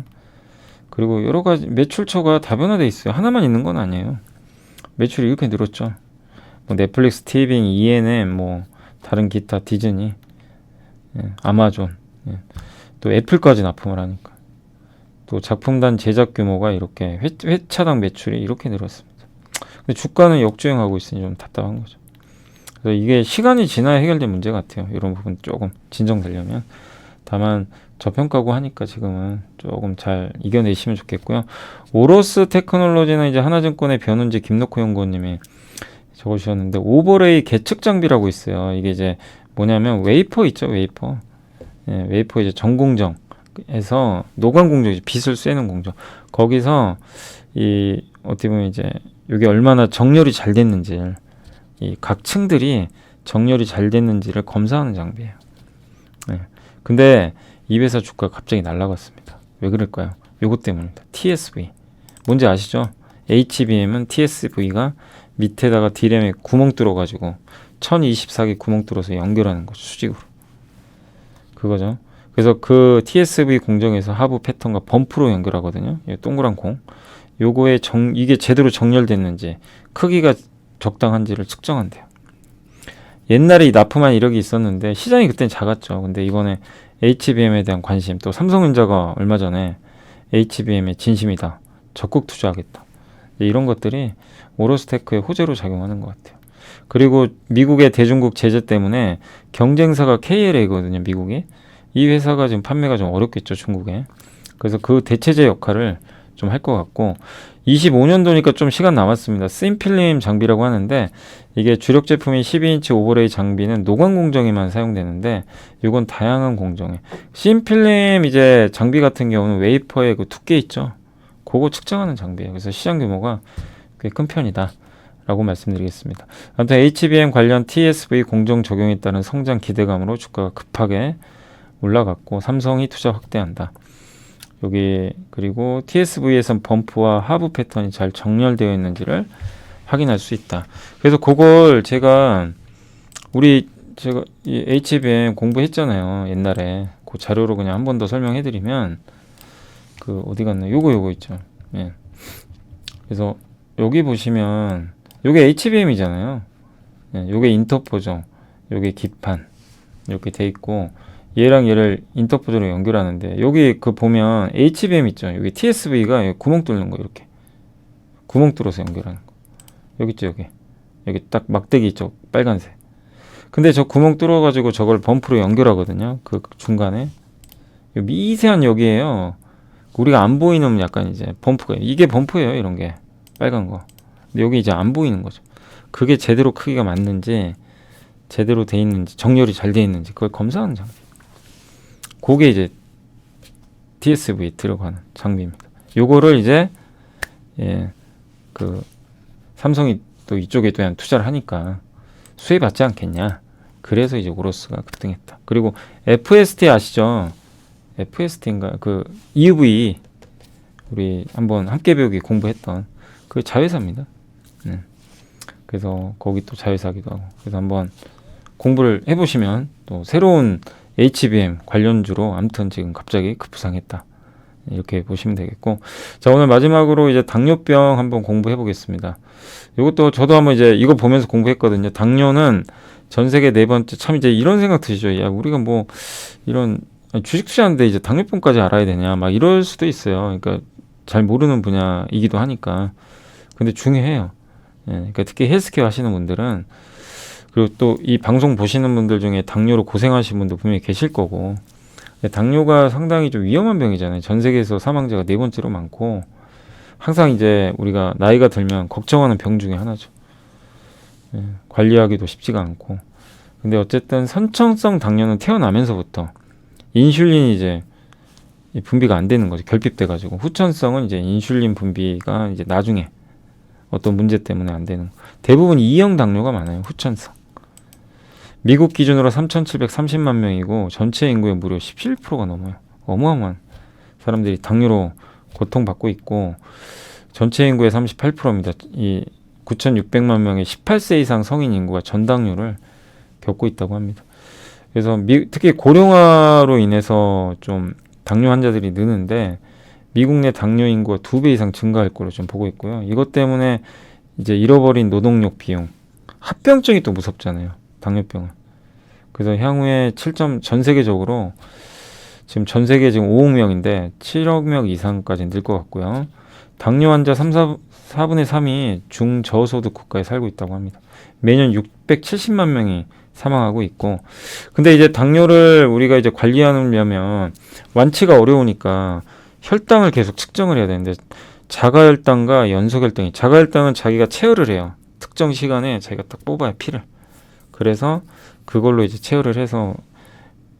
그리고 여러 가지 매출처가 다변화돼 있어요. 하나만 있는 건 아니에요. 매출이 이렇게 늘었죠. 뭐 넷플릭스, 티빙, ENM, 뭐 다른 기타 디즈니, 예, 아마존, 예, 또 애플까지 납품을 하니까, 또 작품단 제작 규모가 이렇게 회차당 매출이 이렇게 늘었습니다. 근데 주가는 역주행하고 있으니 좀 답답한 거죠. 그래서 이게 시간이 지나야 해결될 문제 같아요. 이런 부분 조금 진정되려면. 다만 저평가고 하니까 지금은 조금 잘 이겨내시면 좋겠고요. 오로스 테크놀로지는 이제 하나증권의 변은재 김덕호 연구원님이 적어주셨는데, 오버레이 계측 장비라고 있어요. 이게 이제 뭐냐면 웨이퍼 있죠, 웨이퍼. 예, 웨이퍼 이제 전공정 에서 노관 공정이죠. 빚을 쐬는 공정. 거기서 이 어떻게 보면 이제 이게 얼마나 정렬이 잘 됐는지를 이 각 층들이 정렬이 잘 됐는지를 검사하는 장비예요. 네. 근데 이 회사 주가가 갑자기 날아갔습니다. 왜 그럴까요? 요것 때문입니다. TSV. 뭔지 아시죠? HBM은 TSV가 밑에다가 D램에 구멍 뚫어가지고 1024개 구멍 뚫어서 연결하는 거죠. 수직으로. 그거죠. 그래서 그 TSV 공정에서 하부 패턴과 범프로 연결하거든요. 이 동그란 공. 요거에 이게 제대로 정렬됐는지 크기가 적당한지를 측정한대요. 옛날에 이 납품한 이력이 있었는데 시장이 그땐 작았죠. 근데 이번에 HBM에 대한 관심, 또 삼성전자가 얼마 전에 HBM에 진심이다, 적극 투자하겠다, 이런 것들이 오로스테크의 호재로 작용하는 것 같아요. 그리고 미국의 대중국 제재 때문에 경쟁사가 KLA거든요. 미국이. 이 회사가 지금 판매가 좀 어렵겠죠. 중국에. 그래서 그 대체제 역할을 좀 할 것 같고, 25년도니까 좀 시간 남았습니다. 쓰임필름 장비라고 하는데 이게 주력 제품인 12인치 오버레이 장비는 노관 공정에만 사용되는데 이건 다양한 공정에. 쓰임필름 이제 장비 같은 경우는 웨이퍼의 그 두께 있죠. 그거 측정하는 장비예요. 그래서 시장 규모가 꽤 큰 편이다 라고 말씀드리겠습니다. 아무튼 HBM 관련 TSV 공정 적용에 따른 성장 기대감으로 주가가 급하게 올라갔고, 삼성이 투자 확대한다. 여기 그리고 TSV에선 범프와 하부 패턴이 잘 정렬되어 있는지를 확인할 수 있다. 그래서 그걸 제가 이 HBM 공부했잖아요. 옛날에 그 자료로 그냥 한 번 더 설명해 드리면, 그 어디 갔나? 요거 있죠. 예. 그래서 여기 보시면 요게 HBM이잖아요. 예, 요게 인터포죠. 요게 기판 이렇게 돼 있고, 얘랑 얘를 인터포저로 연결하는데 여기 그 보면 HBM 있죠. 여기 TSV가 구멍 뚫는 거, 이렇게 구멍 뚫어서 연결하는 거. 여기 있죠. 여기 딱 막대기 있죠. 빨간색. 근데 저 구멍 뚫어가지고 저걸 범프로 연결하거든요. 그 중간에 미세한 여기에요. 우리가 안 보이는 약간 이제 범프가, 이게 범프예요. 이런 게 빨간 거. 근데 여기 이제 안 보이는 거죠. 그게 제대로 크기가 맞는지, 제대로 돼 있는지, 정렬이 잘 돼 있는지 그걸 검사하는 장비. 그게 이제 TSV에 들어가는 장비입니다. 요거를 이제 그 삼성이 또 이쪽에 대한 투자를 하니까 수혜 받지 않겠냐. 그래서 이제 오로스가 급등했다. 그리고 FST 아시죠? FST인가, 그 EUV 우리 한번 함께 배우기 공부했던 그 자회사입니다. 그래서 거기 또 자회사기도 하고. 그래서 한번 공부를 해보시면 또 새로운 HBM 관련주로 아무튼 지금 갑자기 급부상했다, 이렇게 보시면 되겠고, 자, 오늘 마지막으로 이제 당뇨병 한번 공부해 보겠습니다. 이것도 저도 한번 이제 이거 보면서 공부했거든요. 당뇨는 전 세계 네 번째. 참 이제 이런 생각 드시죠. 야, 우리가 뭐 이런 주식 투자하는데 이제 당뇨병까지 알아야 되냐, 막 이럴 수도 있어요. 그러니까 잘 모르는 분야이기도 하니까. 근데 중요해요. 예, 그러니까 특히 헬스케어 하시는 분들은, 그리고 또 이 방송 보시는 분들 중에 당뇨로 고생하시는 분들 분명히 계실 거고, 당뇨가 상당히 좀 위험한 병이잖아요. 전 세계에서 사망자가 네 번째로 많고, 항상 이제 우리가 나이가 들면 걱정하는 병 중에 하나죠. 예, 관리하기도 쉽지가 않고. 근데 어쨌든 선천성 당뇨는 태어나면서부터 인슐린이 이제 분비가 안 되는 거죠. 결핍돼 가지고. 후천성은 이제 인슐린 분비가 이제 나중에 어떤 문제 때문에 안 되는 거. 대부분 2형 당뇨가 많아요. 후천성. 미국 기준으로 3,730만 명이고 전체 인구의 무려 17%가 넘어요. 어마어마한 사람들이 당뇨로 고통받고 있고, 전체 인구의 38%입니다. 이 9,600만 명의 18세 이상 성인 인구가 전당뇨를 겪고 있다고 합니다. 그래서 특히 고령화로 인해서 좀 당뇨 환자들이 느는데, 미국 내 당뇨 인구가 2배 이상 증가할 거로 좀 보고 있고요. 이것 때문에 이제 잃어버린 노동력 비용, 합병증이 또 무섭잖아요. 당뇨병은. 그래서 향후에 전 세계적으로 지금 전 세계 지금 5억 명인데 7억 명 이상까지 늘 것 같고요. 당뇨 환자 4분의 3이 중저소득 국가에 살고 있다고 합니다. 매년 670만 명이 사망하고 있고, 근데 이제 당뇨를 우리가 이제 관리하려면 완치가 어려우니까 혈당을 계속 측정을 해야 되는데, 자가혈당과 연소혈당이, 자가혈당은 자기가 체열을 해요. 특정 시간에 자기가 딱 뽑아요, 피를. 그래서 그걸로 이제 체열을 해서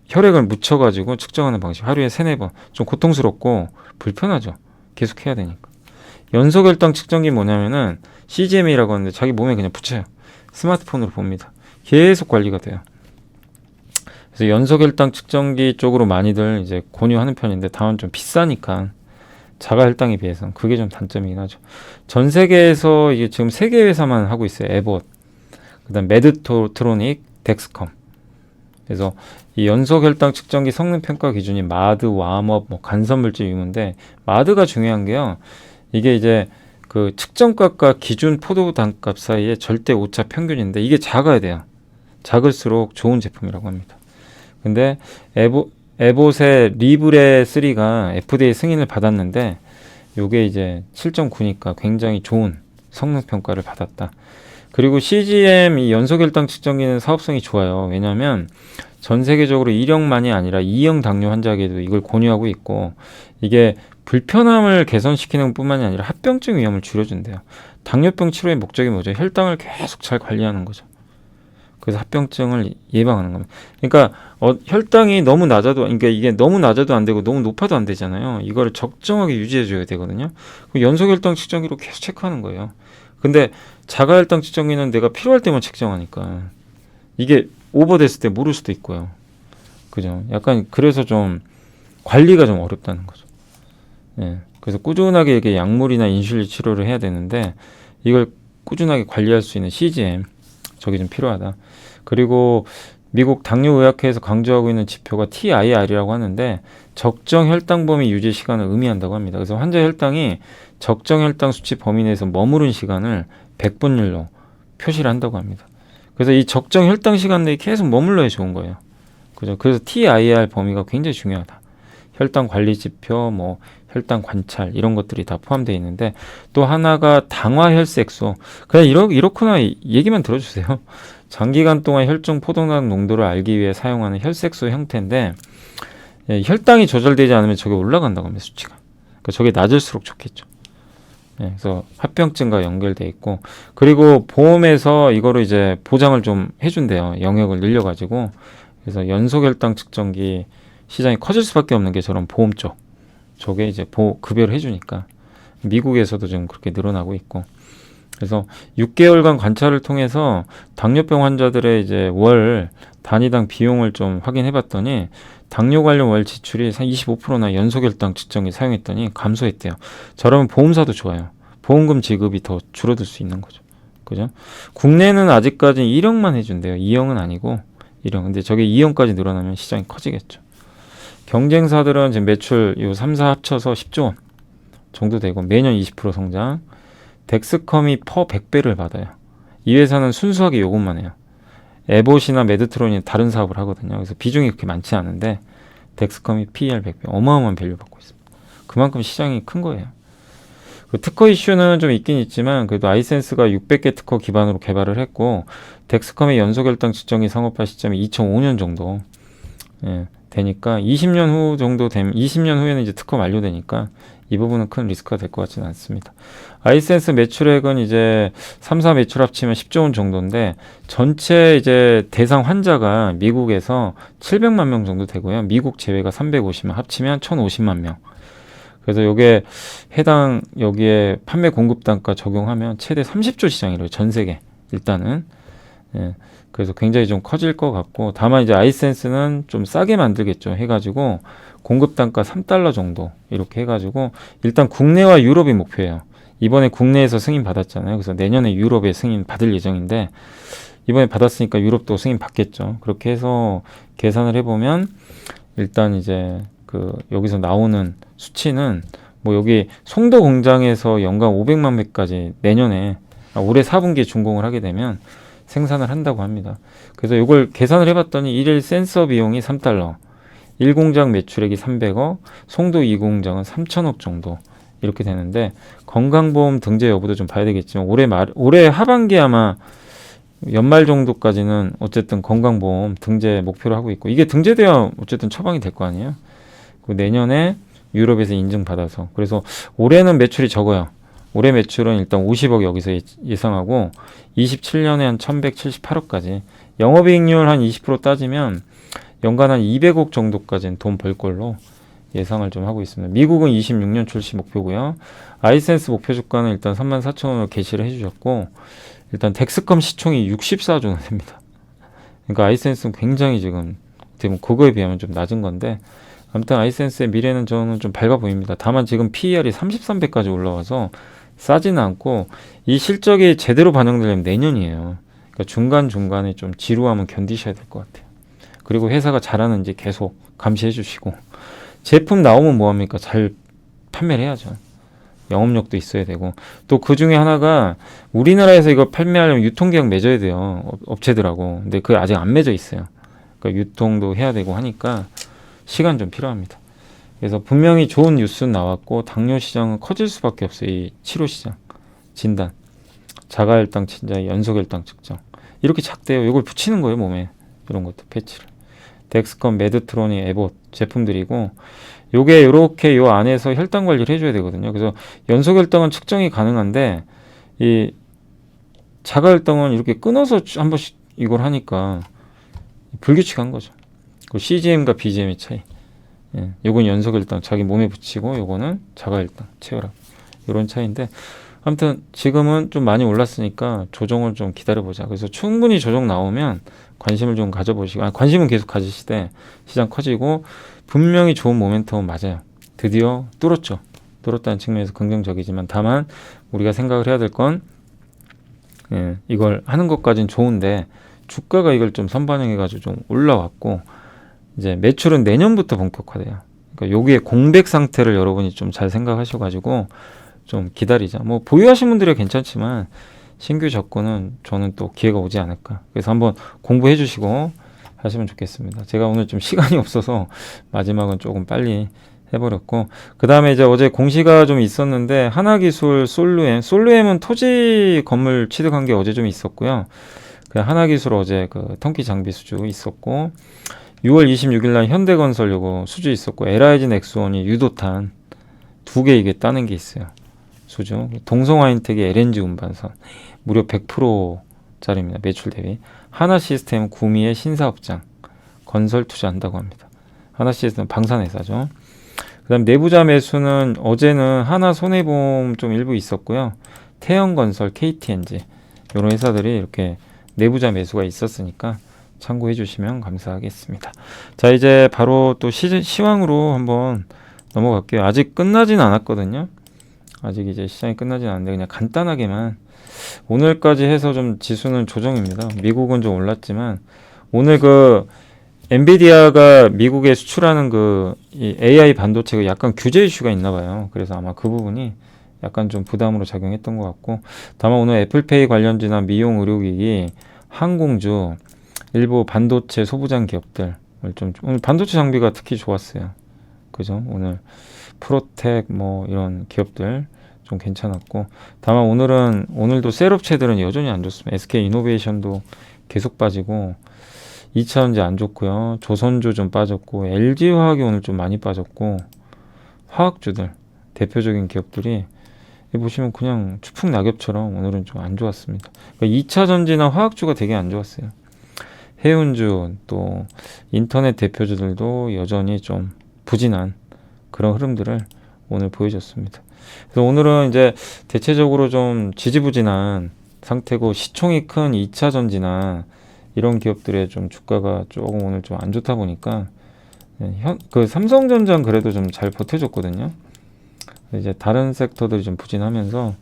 혈액을 묻혀가지고 측정하는 방식. 하루에 3-4번. 좀 고통스럽고 불편하죠. 계속 해야 되니까. 연소결당 측정기 뭐냐면은 CGM이라고 하는데 자기 몸에 그냥 붙여요. 스마트폰으로 봅니다. 계속 관리가 돼요. 그래서 연소결당 측정기 쪽으로 많이들 이제 권유하는 편인데 다만 좀 비싸니까 자가혈당에 비해서는 그게 좀 단점이긴 하죠. 전 세계에서 이게 지금 3개 회사만 하고 있어요. 에봇, 그다음 메드트로닉, 덱스컴. 그래서 이 연소결당 측정기 성능 평가 기준이 마드, 왑업, 뭐 간섭물질 유무인데 마드가 중요한 게요. 이게 이제 그 측정값과 기준 포도 단값 사이에 절대 오차 평균인데 이게 작아야 돼요. 작을수록 좋은 제품이라고 합니다. 근데 에봇의 리브레 3가 FDA 승인을 받았는데 요게 이제 7.9니까 굉장히 좋은 성능 평가를 받았다. 그리고 CGM 이 연소결당 측정기는 사업성이 좋아요. 왜냐하면 전 세계적으로 1형만이 아니라 2형 당뇨 환자에게도 이걸 권유하고 있고 이게 불편함을 개선시키는 뿐만이 아니라 합병증 위험을 줄여준대요. 당뇨병 치료의 목적이 뭐죠? 혈당을 계속 잘 관리하는 거죠. 그래서 합병증을 예방하는 겁니다. 그러니까 혈당이 너무 낮아도, 그러니까 이게 너무 낮아도 안 되고 너무 높아도 안 되잖아요. 이거를 적정하게 유지해줘야 되거든요. 연소결당 측정기로 계속 체크하는 거예요. 근데 자가혈당 측정기는 내가 필요할 때만 측정하니까 이게 오버됐을 때 모를 수도 있고요. 그죠? 약간 그래서 좀 관리가 좀 어렵다는 거죠. 예. 그래서 꾸준하게 이렇게 약물이나 인슐린 치료를 해야 되는데 이걸 꾸준하게 관리할 수 있는 CGM 저게 좀 필요하다. 그리고 미국 당뇨의학회에서 강조하고 있는 지표가 TIR이라고 하는데 적정 혈당 범위 유지 시간을 의미한다고 합니다. 그래서 환자 혈당이 적정 혈당 수치 범위 내에서 머무른 시간을 100분율로 표시를 한다고 합니다. 그래서 이 적정 혈당 시간 내에 계속 머물러야 좋은 거예요. 그죠? 그래서 TIR 범위가 굉장히 중요하다. 혈당 관리 지표, 뭐 혈당 관찰 이런 것들이 다 포함되어 있는데 또 하나가 당화 혈색소. 그냥 이렇거나 얘기만 들어주세요. 장기간 동안 혈중 포도당 농도를 알기 위해 사용하는 혈색소 형태인데 혈당이 조절되지 않으면 저게 올라간다고 합니다. 수치가. 그러니까 저게 낮을수록 좋겠죠. 그래서 합병증과 연결돼 있고 그리고 보험에서 이거를 이제 보장을 좀 해준대요. 영역을 늘려가지고 그래서 연소결당 측정기 시장이 커질 수밖에 없는 게 저런 보험 쪽 저게 이제 급여를 해주니까 미국에서도 지금 그렇게 늘어나고 있고 그래서 6개월간 관찰을 통해서 당뇨병 환자들의 이제 월 단위당 비용을 좀 확인해봤더니 당뇨 관련 월 지출이 한 25%나 연소결당 측정기 사용했더니 감소했대요. 저러면 보험사도 좋아요. 보험금 지급이 더 줄어들 수 있는 거죠. 그죠? 국내는 아직까지 1형만 해준대요. 2형은 아니고 1형. 근데 저게 2형까지 늘어나면 시장이 커지겠죠. 경쟁사들은 지금 매출 요 3사 합쳐서 10조 원 정도 되고 매년 20% 성장. 덱스컴이 퍼 100배를 받아요. 이 회사는 순수하게 요것만 해요. 에봇이나 메드트론이 다른 사업을 하거든요. 그래서 비중이 그렇게 많지 않은데 덱스컴이 PER 100배 어마어마한 밸류 받고 있습니다. 그만큼 시장이 큰 거예요. 그 특허 이슈는 좀 있긴 있지만 그래도 아이센스가 600개 특허 기반으로 개발을 했고 덱스컴의 연소결당 측정기 상업화 시점이 2005년 정도 되니까 20년 후 정도 되면 20년 후에는 이제 특허 만료되니까 이 부분은 큰 리스크가 될 것 같지는 않습니다. 아이센스 매출액은 이제 3사 매출 합치면 10조 원 정도인데 전체 이제 대상 환자가 미국에서 700만 명 정도 되고요. 미국 제외가 350만 합치면 1050만 명. 그래서 요게 해당 여기에 판매 공급 단가 적용하면 최대 30조 시장이래요. 전 세계 일단은. 그래서 굉장히 좀 커질 것 같고 다만 이제 아이센스는 좀 싸게 만들겠죠. 해가지고 공급 단가 3달러 정도 이렇게 해가지고 일단 국내와 유럽이 목표예요. 이번에 국내에서 승인 받았잖아요. 그래서 내년에 유럽에 승인 받을 예정인데 이번에 받았으니까 유럽도 승인 받겠죠. 그렇게 해서 계산을 해보면 일단 이제 그 여기서 나오는 수치는 뭐 여기 송도 공장에서 연간 500만 회까지 내년에 올해 4분기에 준공을 하게 되면 생산을 한다고 합니다. 그래서 이걸 계산을 해봤더니 1일 센서 비용이 3달러, 1공장 매출액이 300억, 송도 2공장은 3천억 정도 이렇게 되는데 건강보험 등재 여부도 좀 봐야 되겠지만 올해 하반기 아마 연말 정도까지는 어쨌든 건강보험 등재 목표로 하고 있고 이게 등재돼야 어쨌든 처방이 될 거 아니에요. 그리고 내년에 유럽에서 인증받아서 그래서 올해는 매출이 적어요. 올해 매출은 일단 50억 여기서 예상하고 27년에 한 1178억까지 영업이익률 한 20% 따지면 연간 한 200억 정도까지는 돈 벌 걸로 예상을 좀 하고 있습니다. 미국은 26년 출시 목표고요. 아이센스 목표 주가는 일단 34,000원으로 게시를 해주셨고, 일단 덱스컴 시총이 64조 원 됩니다. 그러니까 아이센스는 굉장히 지금 그거에 비하면 좀 낮은 건데, 아무튼 아이센스의 미래는 저는 좀 밝아 보입니다. 다만 지금 PER이 33배까지 올라와서 싸지는 않고, 이 실적이 제대로 반영되려면 내년이에요. 그러니까 중간중간에 좀 지루함은 견디셔야 될 것 같아요. 그리고 회사가 잘하는지 계속 감시해 주시고, 제품 나오면 뭐합니까? 잘 판매를 해야죠. 영업력도 있어야 되고, 또 그 중에 하나가 우리나라에서 이거 판매하려면 유통계약 맺어야 돼요. 업체들하고. 근데 그게 아직 안 맺어 있어요. 그러니까 유통도 해야 되고 하니까 시간 좀 필요합니다. 그래서 분명히 좋은 뉴스는 나왔고, 당뇨 시장은 커질 수밖에 없어요. 이 치료 시장. 진단. 자가혈당 진단, 연소혈당 측정. 이렇게 작대요. 이걸 붙이는 거예요, 몸에. 이런 것도 패치를. 덱스컴, 메드트로니, 에봇 제품들이고, 요게 요렇게 요 안에서 혈당 관리를 해줘야 되거든요. 그래서 연소혈당은 측정이 가능한데, 이 자가혈당은 이렇게 끊어서 한 번씩 이걸 하니까 불규칙한 거죠. 그 CGM과 BGM의 차이. 예, 요건 연소혈당 자기 몸에 붙이고, 요거는 자가혈당 체열하고, 요런 차이인데, 아무튼 지금은 좀 많이 올랐으니까 조정을 좀 기다려보자. 그래서 충분히 조정 나오면 관심을 좀 가져보시고, 관심은 계속 가지시되 시장 커지고, 분명히 좋은 모멘텀은 맞아요. 드디어 뚫었죠. 뚫었다는 측면에서 긍정적이지만, 다만 우리가 생각을 해야 될 건, 이걸 하는 것까지는 좋은데 주가가 이걸 좀 선반영해가지고 좀 올라왔고, 이제 매출은 내년부터 본격화돼요. 그러니까 여기에 공백 상태를 여러분이 좀 잘 생각하셔가지고 좀 기다리자. 뭐 보유하신 분들이 괜찮지만 신규 접근은 저는 또 기회가 오지 않을까. 그래서 한번 공부해 주시고 하시면 좋겠습니다. 제가 오늘 좀 시간이 없어서 마지막은 조금 빨리 해버렸고, 그 다음에 이제 어제 공시가 좀 있었는데, 하나기술, 솔루엠은 토지 건물 취득한 게 어제 좀 있었고요. 그 하나기술 어제 그 턴키 장비 수주 있었고, 6월 26일 날 현대건설 요거 수주 있었고, LIG 넥스원이 유도탄 2개 이게 따는 게 있어요. 수주. 동성화인텍이 LNG 운반선 무려 100%짜리입니다. 매출 대비. 하나시스템 구미의 신사업장 건설 투자한다고 합니다. 하나시스템 방산회사죠. 그 다음 내부자 매수는 어제는 하나손해보험 좀 일부 있었고요. 태영건설, KTNG 이런 회사들이 이렇게 내부자 매수가 있었으니까 참고해 주시면 감사하겠습니다. 자, 이제 바로 또 시황으로 한번 넘어갈게요. 아직 끝나진 않았거든요. 아직 이제 시장이 끝나진 않았는데 그냥 간단하게만 오늘까지 해서 좀 지수는 조정입니다. 미국은 좀 올랐지만 오늘 그 엔비디아가 미국에 수출하는 이 AI 반도체가 약간 규제 이슈가 있나 봐요. 그래서 아마 그 부분이 약간 좀 부담으로 작용했던 것 같고, 다만 오늘 애플페이 관련주나 미용 의료기기, 항공주, 일부 반도체 소부장 기업들 오늘 반도체 장비가 특히 좋았어요. 그죠? 오늘 프로텍 뭐 이런 기업들 좀 괜찮았고, 다만 오늘도 셀업체들은 여전히 안 좋습니다. SK 이노베이션도 계속 빠지고, 2차전지 안 좋고요. 조선주 좀 빠졌고, LG화학이 오늘 좀 많이 빠졌고, 화학주들 대표적인 기업들이 보시면 그냥 추풍 낙엽처럼 오늘은 좀 안 좋았습니다. 그러니까 2차전지나 화학주가 되게 안 좋았어요. 해운주 또 인터넷 대표주들도 여전히 좀 부진한 그런 흐름들을 오늘 보여줬습니다. 그래서 오늘은 이제 대체적으로 좀 지지부진한 상태고, 시총이 큰 2차전지나 이런 기업들의 좀 주가가 조금 오늘 좀 안 좋다 보니까, 그 삼성전자는 그래도 좀 잘 버텨줬거든요. 이제 다른 섹터들이 좀 부진하면서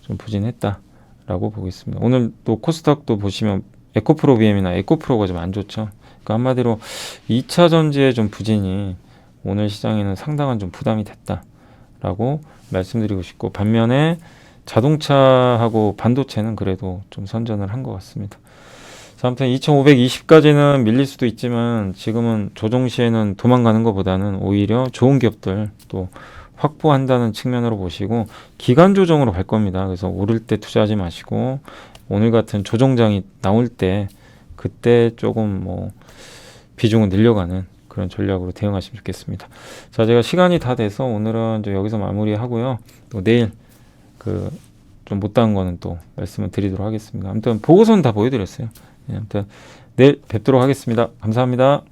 좀 부진했다라고 보고 있습니다. 오늘 또 코스닥도 보시면 에코프로 BM이나 에코프로가 좀 안 좋죠. 그러니까 한마디로 2차 전지의 좀 부진이 오늘 시장에는 상당한 좀 부담이 됐다라고 말씀드리고 싶고, 반면에 자동차하고 반도체는 그래도 좀 선전을 한 것 같습니다. 자, 아무튼 2520까지는 밀릴 수도 있지만 지금은 조정 시에는 도망가는 것보다는 오히려 좋은 기업들 또 확보한다는 측면으로 보시고, 기간 조정으로 갈 겁니다. 그래서 오를 때 투자하지 마시고, 오늘 같은 조정장이 나올 때 그때 조금 뭐 비중을 늘려가는 그런 전략으로 대응하시면 좋겠습니다. 자, 제가 시간이 다 돼서 오늘은 이제 여기서 마무리하고요. 또 내일 그 좀 못다한 거는 또 말씀을 드리도록 하겠습니다. 아무튼 보고서는 다 보여드렸어요. 아무튼 내일 뵙도록 하겠습니다. 감사합니다.